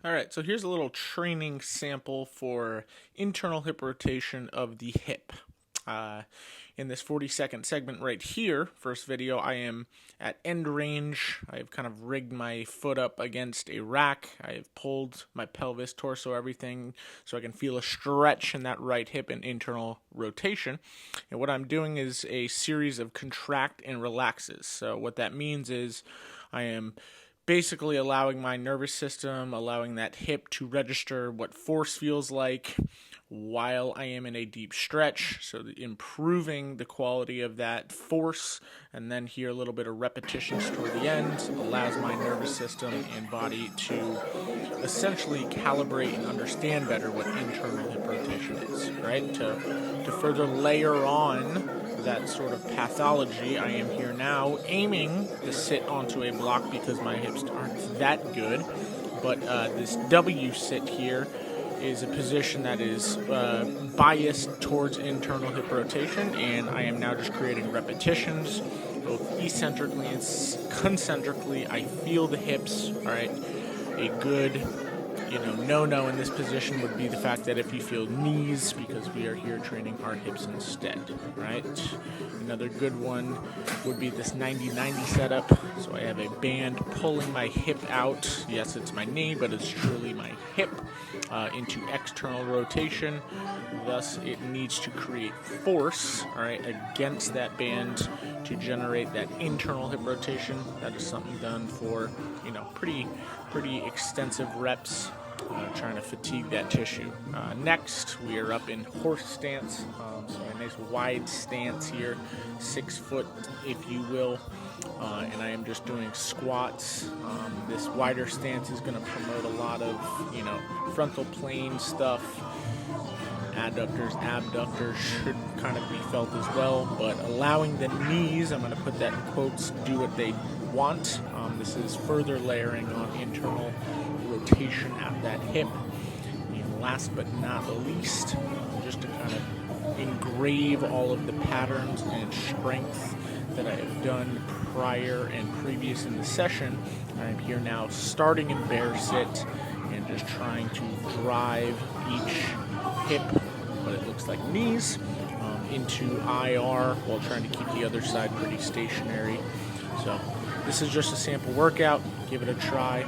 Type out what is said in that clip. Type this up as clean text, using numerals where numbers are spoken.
All right, so here's a little training sample for internal hip rotation of the hip. In this 40-second segment right here, first video, I am at end range. I've kind of rigged my foot up against a rack. I have pulled my pelvis, torso, everything, so I can feel a stretch in that right hip and internal rotation. And what I'm doing is a series of contract and relaxes. So what that means is I am basically allowing my nervous system, allowing that hip to register what force feels like while I am in a deep stretch, so improving the quality of that force, and then here a little bit of repetitions toward the end allows my nervous system and body to essentially calibrate and understand better what internal hip rotation is, right? To further layer on that sort of pathology, I am here now aiming to sit onto a block because my hips aren't that good, but this W sit here is a position that is biased towards internal hip rotation, and I am now just creating repetitions, both eccentrically and concentrically. I feel the hips, all right? A good no-no in this position would be the fact that if you feel knees, because we are here training our hips instead, right? Another good one would be this 90-90 setup. So I have a band pulling my hip out. Yes, it's my knee, but it's truly my hip into external rotation. Thus, it needs to create force, all right, against that band to generate that internal hip rotation. That is something done for, pretty extensive reps, trying to fatigue that tissue. Next, we are up in horse stance, so a nice wide stance here, 6 foot, if you will, and I am just doing squats. This wider stance is going to promote a lot of, frontal plane stuff. Adductors, abductors should kind of be felt as well, but allowing the knees, I'm going to put that in quotes, do what they want. This is further layering on internal rotation at that hip. And last but not least, just to kind of engrave all of the patterns and strength that I have done prior and previous in the session, I'm here now starting in bear sit and just trying to drive each hip, what it looks like knees, into IR while trying to keep the other side pretty stationary. So this is just a sample workout. Give it a try.